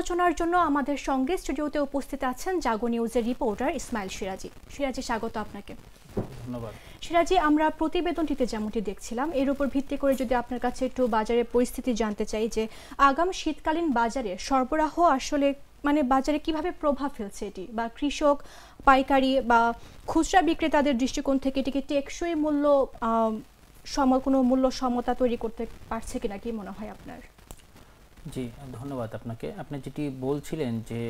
আলোচনার জন্য আমাদের সঙ্গে স্টুডিওতে উপস্থিত আছেন জাগো নিউজের রিপোর্টার ইসমাইল সিরাজি। সিরাজি, স্বাগত আপনাকে। ধন্যবাদ। সিরাজি, আমরা প্রতিবেদনটিতে যেমনটি দেখছিলাম, এর উপর ভিত্তি করে যদি আপনার কাছে একটু বাজারের পরিস্থিতি জানতে চাই যে আগামী শীতকালীন বাজারে সরবরাহ আসলে বাজারে কিভাবে প্রভাব ফেলছে এটি, বা কৃষক, পাইকারি বা খুচরা বিক্রেতাদের দৃষ্টিকোণ থেকে এটিকে টেকসই কোনো মূল্য সমতা তৈরি করতে পারছে কিনা, কি মনে হয় আপনার? জি, ধন্যবাদ আপনাকে। আপনি যেটি বলছিলেন যে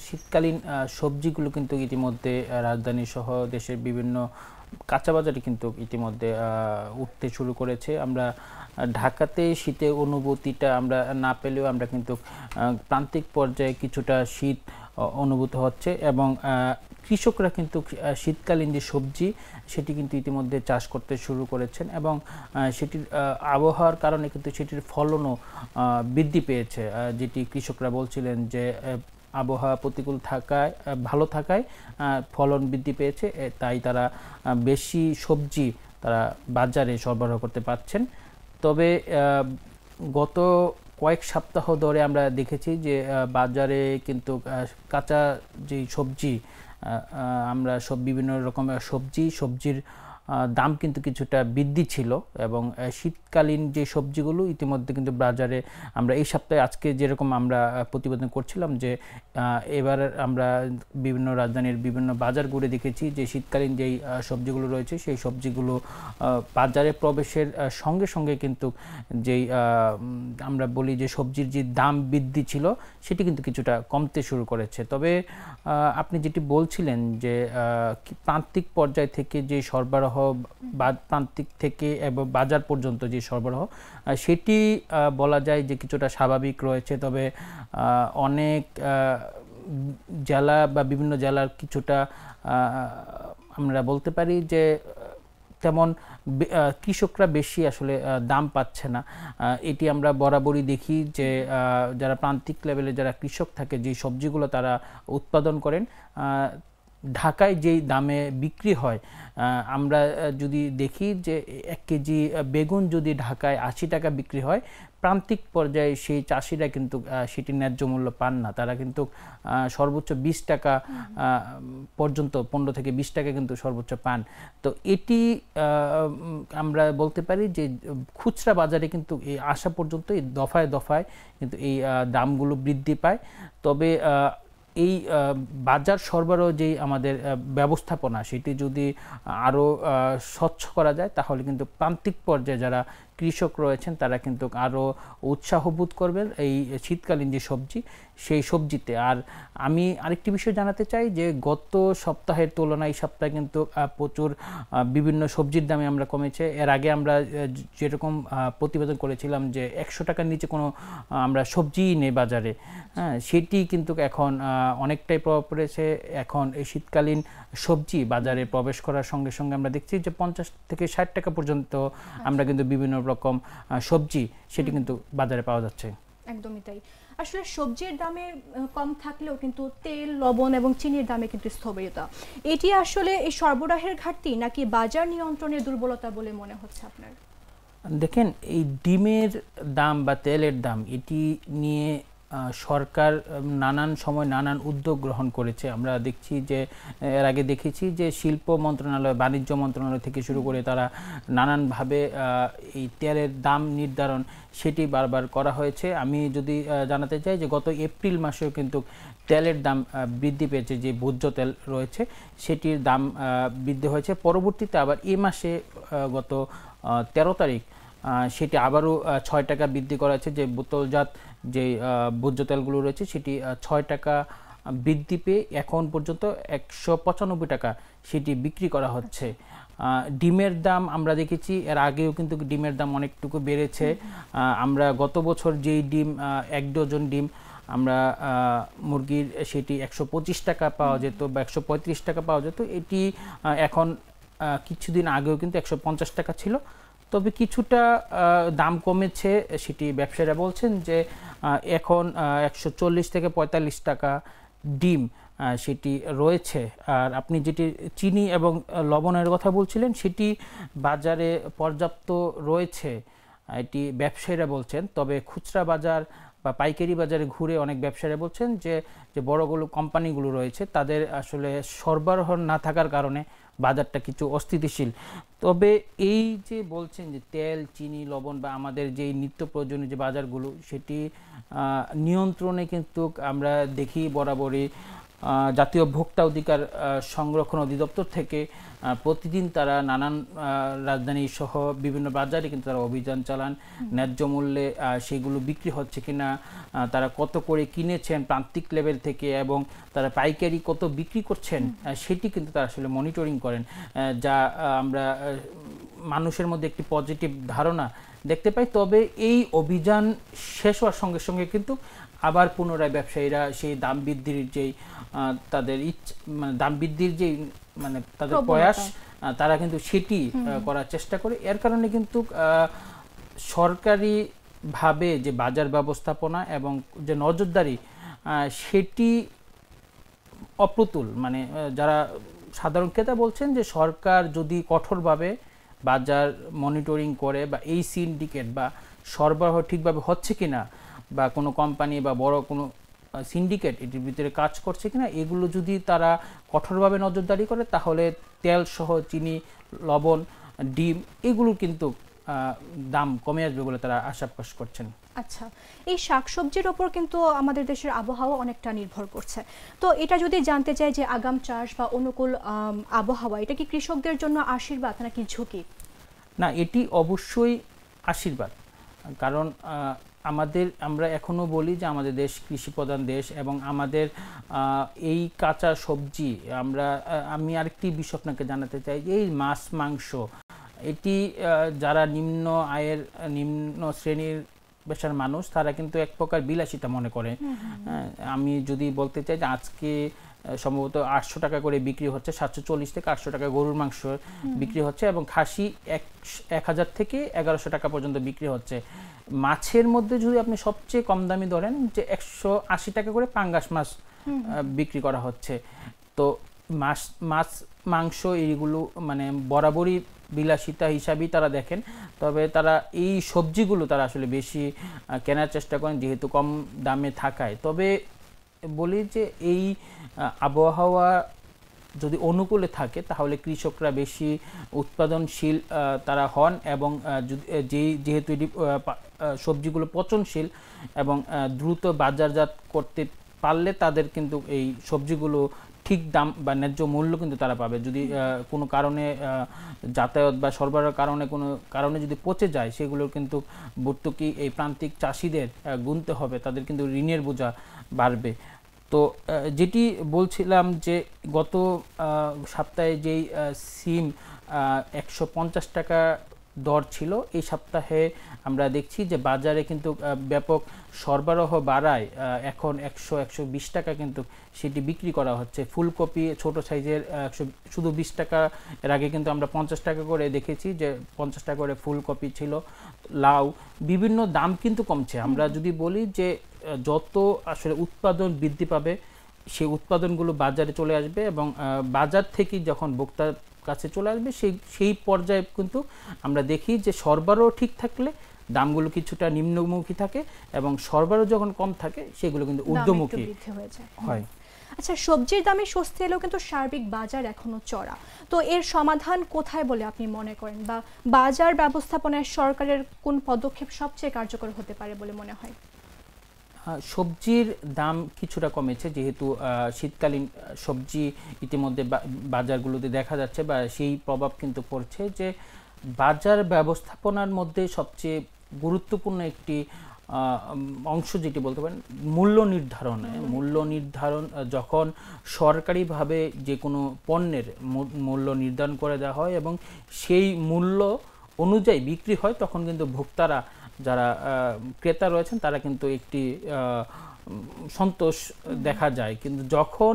শীতকালীন সবজিগুলো কিন্তু ইতিমধ্যে রাজধানী সহ দেশের বিভিন্ন কাঁচা বাজারে কিন্তু ইতিমধ্যে উঠতে শুরু করেছে। আমরা ঢাকাতে শীতের অনুভূতিটা আমরা না পেলেও আমরা কিন্তু প্রান্তিক পর্যায়ে কিছুটা শীত অনুভূত হচ্ছে, এবং কৃষকরা কিন্তু শীতকালীন যে সবজি সেটি কিন্তু ইতিমধ্যে চাষ করতে শুরু করেছেন, এবং সেটির আবহাওয়ার কারণে কিন্তু সেটির ফলনও বৃদ্ধি পেয়েছে। যেটি কৃষকরা বলছিলেন যে আবহাওয়া প্রতিকূল থাকায়, ভালো থাকায় ফলন বৃদ্ধি পেয়েছে, তাই তারা বেশি সবজি তারা বাজারে সরবরাহ করতে পারছেন। তবে গত কয়েক সপ্তাহ ধরে আমরা দেখেছি যে বাজারে কিন্তু কাঁচা যে সবজি, আমরা বিভিন্ন রকমের সবজির দাম কিন্তু কিছুটা বৃদ্ধি ছিল, এবং শীতকালীন যে সবজিগুলো ইতিমধ্যে কিন্তু বাজারে আমরা এই সপ্তাহে আজকে যেরকম আমরা প্রতিবেদন করছিলাম যে এবার আমরা বিভিন্ন রাজধানীর বিভিন্ন বাজার ঘুরে দেখেছি যে শীতকালীন যেই সবজিগুলো রয়েছে সেই সবজিগুলো বাজারে প্রবেশের সঙ্গে সঙ্গে কিন্তু যেই আমরা বলি যে সবজির যে দাম বৃদ্ধি ছিল সেটি কিন্তু কিছুটা কমতে শুরু করেছে। তবে আপনি যেটি বলছিলেন যে প্রান্তিক পর্যায় থেকে যে সরবরাহ, প্রান্তিক থেকে এবং বাজার পর্যন্ত যে সরবরাহ, সেটি বলা যায় যে কিছুটা স্বাভাবিক রয়েছে। তবে অনেক জেলা বা বিভিন্ন জেলার কিছুটা আমরা বলতে পারি যে তেমন কৃষকরা বেশি আসলে দাম পাচ্ছে না। এটি আমরা বরাবরই দেখি যে যারা প্রান্তিক লেভেলে যারা কৃষক থাকে, যে সবজিগুলো তারা উৎপাদন করেন, ঢাকায় যেই দামে বিক্রি হয়, আমরা যদি দেখি যে 1 কেজি বেগুন যদি ঢাকায় 80 টাকা বিক্রি হয়, প্রান্তিক পর্যায়ে সেই চাষিরা কিন্তু সেটি ন্যায্য মূল্য পান না। তারা কিন্তু সর্বোচ্চ 20 টাকা পর্যন্ত, 15 থেকে 20 টাকা কিন্তু সর্বোচ্চ পান। তো এটি আমরা বলতে পারি যে খুচরা বাজারে কিন্তু এই আসা পর্যন্ত এই দফায় দফায় কিন্তু এই দামগুলো বৃদ্ধি পায়। তবে এই বাজার সরবরাহ যেই আমাদের ব্যবস্থাপনা, সেটি যদি আরও স্বচ্ছ করা যায় তাহলে কিন্তু প্রান্তিক পর্যায়ে যারা কৃষক রয়েছেন তারা কিন্তু আরও উৎসাহ বোধ করবেন এই শীতকালীন যে সবজি সেই সবজিতে। আর আমি আরেকটি বিষয় জানাতে চাই যে গত সপ্তাহের তুলনায় এই সপ্তাহে কিন্তু প্রচুর বিভিন্ন সবজির দামে আমরা কমেছে। এর আগে আমরা যেরকম প্রতিবেদন করেছিলাম যে 100 টাকার নিচে কোনো আমরা সবজিই নেই বাজারে, হ্যাঁ, সেটি কিন্তু এখন অনেকটাই প্রভাব পড়েছে। এখন এই শীতকালীন সবজি বাজারে প্রবেশ করার সঙ্গে সঙ্গে আমরা দেখছি যে 50 থেকে 60 টাকা পর্যন্ত আমরা কিন্তু বিভিন্ন রকম সবজি সেটি কিন্তু বাজারে পাওয়া যাচ্ছে। একদমই তাই। আসলে সবজির দামে কম থাকলেও কিন্তু তেল, লবণ এবং চিনির দামে কিন্তু স্থবিরতা। এটি আসলে এই সরবরাহের ঘাটতি নাকি বাজার নিয়ন্ত্রণের দুর্বলতা বলে মনে হচ্ছে আপনার? দেখেন, এই ডিমের দাম বা তেলের দাম এটি নিয়ে সরকার নানান সময় নানান উদ্যোগ গ্রহণ করেছে। আমরা দেখছি যে এর আগে দেখেছি যে শিল্প মন্ত্রণালয়, বাণিজ্য মন্ত্রণালয় থেকে শুরু করে তারা নানানভাবে এই তেলের দাম নির্ধারণ সেটি বারবার করা হয়েছে। আমি যদি জানাতে চাই যে গত এপ্রিল মাসেও কিন্তু তেলের দাম বৃদ্ধি পেয়েছে, যে ভোজ্য তেল রয়েছে সেটির দাম বৃদ্ধি হয়েছে। পরবর্তীতে আবার এই মাসে গত 13 তারিখ সেটি আবারও 6 টাকা বৃদ্ধি করা হয়েছে। যে বোতলজাত যে ভোজ্য তেলগুলো রয়েছে সেটি 6 টাকা বৃদ্ধি পেয়ে এখন পর্যন্ত 195 টাকা সেটি বিক্রি করা হচ্ছে। ডিমের দাম আমরা দেখেছি এর আগেও কিন্তু ডিমের দাম অনেকটুকু বেড়েছে। আমরা গত বছর যেই ডিম 1 ডজন ডিম আমরা মুরগির সেটি 125 টাকা পাওয়া যেত বা 135 টাকা পাওয়া যেত, এটি এখন কিছুদিন আগেও কিন্তু 150 টাকা ছিল। তবে কিছুটা দাম কমেছে, সেটি ব্যবসায়ীরা বলছেন যে এখন 140 থেকে 45 টাকা ডিম সেটি রয়েছে। আর আপনি যেটি চিনি এবং লবণের কথা বলছিলেন সেটি বাজারে পর্যাপ্ত রয়েছে, এটি ব্যবসায়ীরা বলছেন। তবে খুচরা বাজার বা পাইকারি বাজারে ঘুরে অনেক ব্যবসায়ীরা বলছেন যে যে বড়গুলো কোম্পানিগুলো রয়েছে তাদের আসলে সরবরাহ না থাকার কারণে বাজারটা কিছু অস্থিতিশীল। তবে এই যে বলছেন যে তেল, চিনি, লবণ বা আমাদের যে নিত্য প্রয়োজনীয় যে বাজারগুলো সেটি নিয়ন্ত্রণে কিন্তু আমরা দেখি বরাবরই জাতীয় ভোক্তা অধিকার সংরক্ষণ অধিদপ্তর থেকে প্রতিদিন তারা নানান রাজধানী সহ বিভিন্ন বাজারে কিন্তু তারা অভিযান চালান। ন্যায্য মূল্যে সেগুলো বিক্রি হচ্ছে কিনা, তারা কত করে কিনেছেন প্রান্তিক লেভেল থেকে এবং তারা পাইকারি কত বিক্রি করছেন সেটি কিন্তু তারা আসলে মনিটরিং করেন, যা আমরা মানুষের মধ্যে একটি পজিটিভ ধারণা দেখতে পাই। তবে এই অভিযান শেষ হওয়ার সঙ্গে সঙ্গে কিন্তু আবার পুনরায় ব্যবসায়ীরা সেই দাম বৃদ্ধির যেই তাদের মানে দাম বৃদ্ধির যেই মানে তাদের প্রয়াস তারা কিন্তু সেটি করার চেষ্টা করে। এর কারণে কিন্তু সরকারি ভাবে যে বাজার ব্যবস্থাপনা এবং যে নজরদারি সেটি অপ্রতুল। মানে যারা সাধারণ ক্রেতা বলছেন যে সরকার যদি কঠোরভাবে বাজার মনিটরিং করে বা এই সিন্ডিকেট বা সরবরাহ ঠিকভাবে হচ্ছে কিনা বা কোনো কোম্পানি বা বড় কোনো সিন্ডিকেট এটির ভিতরে কাজ করছে কিনা এগুলো যদি তারা কঠোরভাবে নজরদারি করে তাহলে তেল সহ চিনি, লবণ, ডিম এগুলো কিন্তু দাম কমে আসবে বলে তারা আশা প্রকাশ করছেন। আচ্ছা, এই শাকসবজির ওপর কিন্তু আমাদের দেশের আবহাওয়া অনেকটা নির্ভর করছে। তো এটা যদি জানতে চাই যে আগাম চাষ বা অনুকূল আবহাওয়া এটা কি কৃষকদের জন্য আশীর্বাদ নাকি ঝুঁকি? না, এটি অবশ্যই আশীর্বাদ। কারণ আমরা এখনো বলি যে আমাদের দেশ কৃষি প্রধান দেশ এবং আমাদের এই কাঁচা সবজি আমি আরেকটি বিষয় আপনাকে জানাতে চাই যে এই মাছ মাংস এটি যারা নিম্ন আয়ের নিম্ন শ্রেণীর পেশার মানুষ তারা কিন্তু এক প্রকার বিলাসিতা মনে করে। আমি যদি বলতে চাই যে আজকে সম্ভবত 800 টাকা করে বিক্রি হচ্ছে, 740 থেকে 800 টাকা গরুর মাংস বিক্রি হচ্ছে এবং খাসি 1000 থেকে 1100 টাকা পর্যন্ত বিক্রি হচ্ছে। মাছের মধ্যে যদি আপনি সবচেয়ে কম দামি ধরেন যে 180 টাকা করে পাঙ্গাস মাছ বিক্রি করা হচ্ছে। তো মাছ মাংস এইগুলো মানে বরাবরই বিলাসিতা হিসাবেই তারা দেখেন। তবে তারা এই সবজিগুলো তারা আসলে বেশি কেনার চেষ্টা করেন যেহেতু কম দামে থাকায়। তবে বলি যে এই আবহাওয়া যদি অনুকূলে থাকে তাহলে কৃষকরা বেশি উৎপাদনশীল তারা হন এবং যেহেতু এটি সবজিগুলো পচনশীল এবং দ্রুত বাজারজাত করতে পারলে তাদের কিন্তু এই সবজিগুলো ঠিক দাম বা ন্যায্য মূল্য কিন্তু তারা পাবে। যদি কোনো কারণে যাতায়াত বা সরবরাহের কোনো কারণে যদি পচে যায় সেগুলোর কিন্তু ভর্তুকি এই প্রান্তিক চাষিদের গুনতে হবে, তাদের কিন্তু ঋণের বোঝা বাড়বে। তো যেটি বলছিলাম যে গত সপ্তাহে যেই সিম 150 টাকা দর ছিল, এই সপ্তাহে আমরা দেখছি যে বাজারে কিন্তু ব্যাপক সরবরাহ বাড়ায় এখন 100-120 টাকা কিন্তু সেটি বিক্রি করা হচ্ছে। ফুলকপি ছোট সাইজের শুধু 20 টাকা, এর আগে কিন্তু আমরা 50 টাকা করে দেখেছি যে 50 টাকা করে ফুলকপি ছিল। লাউ বিভিন্ন দাম কিন্তু কমছে। আমরা যদি বলি যে যত আসলে উৎপাদন বৃদ্ধি পাবে সেই উৎপাদনগুলো বাজারে চলে আসবে এবং বাজার থেকে যখন ভোক্তার কাছে চলে আসবে সেই পর্যায়ে কিন্তু আমরা দেখি যে সরবরাহ ঠিক থাকলে দামগুলো কিছুটা নিম্নমুখী থাকে এবং সরবরাহ যখন কম থাকে সেগুলো কিন্তু ঊর্ধ্বমুখী হয়। আচ্ছা, সবজির দামে স্বস্তি এলেও কিন্তু সার্বিক বাজার এখনো চড়া। তো এর সমাধান কোথায় বলে আপনি মনে করেন বা বাজার ব্যবস্থাপনায় সরকারের কোন পদক্ষেপ সবচেয়ে কার্যকর হতে পারে বলে মনে হয়? সবজির দাম কিছুটা কমেছে যেহেতু শীতকালীন সবজি ইতিমধ্যে বাজারগুলোতে দেখা যাচ্ছে বা সেই প্রভাব কিন্তু পড়ছে যে বাজার ব্যবস্থাপনার মধ্যে সবচেয়ে গুরুত্বপূর্ণ একটি অংশ যেটি বলতে পারেন মূল্য নির্ধারণ যখন সরকারিভাবে যে কোনো পণ্যের মূল্য নির্ধারণ করে দেওয়া হয় এবং সেই মূল্য অনুযায়ী বিক্রি হয় তখন কিন্তু ভোক্তারা যারা ক্রেতা রয়েছেন তারা কিন্তু একটি সন্তোষ দেখা যায়। কিন্তু যখন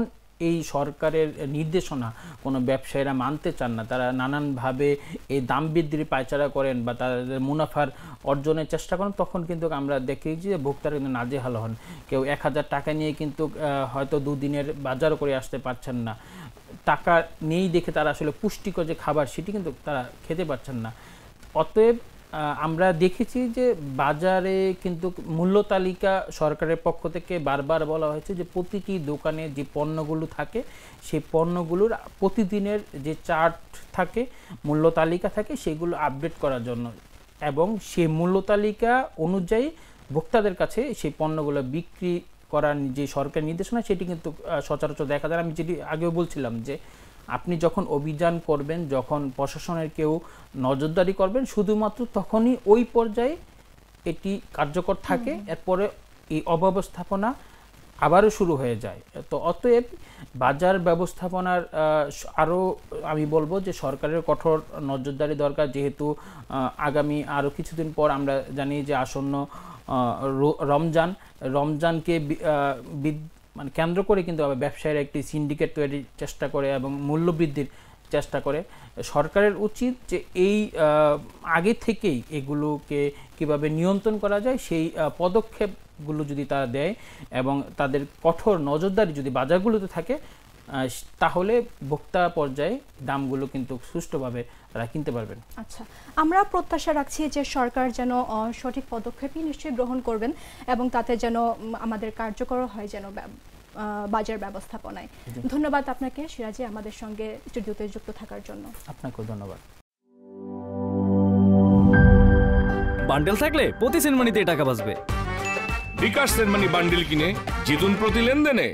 এই সরকারের নির্দেশনা কোনো ব্যবসায়ীরা মানতে চান না, তারা নানানভাবে এই দাম বৃদ্ধির পায়চারা করেন বা তাদের মুনাফার অর্জনের চেষ্টা করেন, তখন কিন্তু আমরা দেখি যে ভোক্তারা কিন্তু নাজেহাল হন। কেউ 1000 টাকা নিয়ে কিন্তু হয়তো দুদিনের বাজারও করে আসতে পারছেন না। টাকা নেই দেখে তারা আসলে পুষ্টিকর যে খাবার সেটি কিন্তু তারা খেতে পারছেন না। অতএব আমরা দেখেছি যে বাজারে কিন্তু মূল্য তালিকা সরকারের পক্ষ থেকে বারবার বলা হয়েছে যে প্রতিটি দোকানে যে পণ্যগুলো থাকে সেই পণ্যগুলোর প্রতিদিনের যে চার্ট থাকে, মূল্য তালিকা থাকে, সেগুলো আপডেট করার জন্য এবং সেই মূল্য তালিকা অনুযায়ী ভোক্তাদের কাছে সেই পণ্যগুলো বিক্রি করার যে সরকারি নির্দেশনা সেটি কিন্তু সচরাচর দেখা যায়। আমি যেটি আগেও বলছিলাম যে আপনি যখন অভিযান করবেন, যখন প্রশাসনের কেউ নজরদারি করবেন, শুধুমাত্র তখনই ওই পর্যায়ে এটি কার্যকর থাকে, এরপরে এই অব্যবস্থাপনা আবারও শুরু হয়ে যায়। তো অতএব বাজার ব্যবস্থাপনার আরও আমি বলবো যে সরকারের কঠোর নজরদারি দরকার, যেহেতু আগামী আরও কিছুদিন পর আমরা জানি যে আসন্ন রমজানকে মানে কেন্দ্র করে কিন্তু ব্যবসায়ীরা একটি সিন্ডিকেট তৈরির চেষ্টা করে এবং মূল্য বৃদ্ধির চেষ্টা করে। সরকারের উচিত যে এই আগে থেকেই এগুলোকে কিভাবে নিয়ন্ত্রণ করা যায় সেই পদক্ষেপগুলো যদি তারা দেয় এবং তাদের কঠোর নজরদারি যদি বাজারগুলোতে থাকে, তাহলে ভোক্তা পর্যায়ে দামগুলো কিন্তু সুষ্ঠুভাবে তারা কিনতে পারবেন। আচ্ছা, আমরা প্রত্যাশা রাখছি যে সরকার যেন সঠিক পদক্ষেপই নিশ্চয়ই গ্রহণ করবেন এবং তাতে যেন আমাদের কার্যকর হয় যেন বাজার ব্যবস্থাপনায়। ধন্যবাদ আপনাকে সিরাজি, আমাদের সঙ্গে স্টুডিওতে যুক্ত থাকার জন্য। আপনাকেও ধন্যবাদ। বান্ডেল থাকলে প্রতি সেনমানিতে টাকা বাঁচবে। বিকাশ সেনমানি বান্ডেল কিনে জিতুন প্রতি লেনদেনে।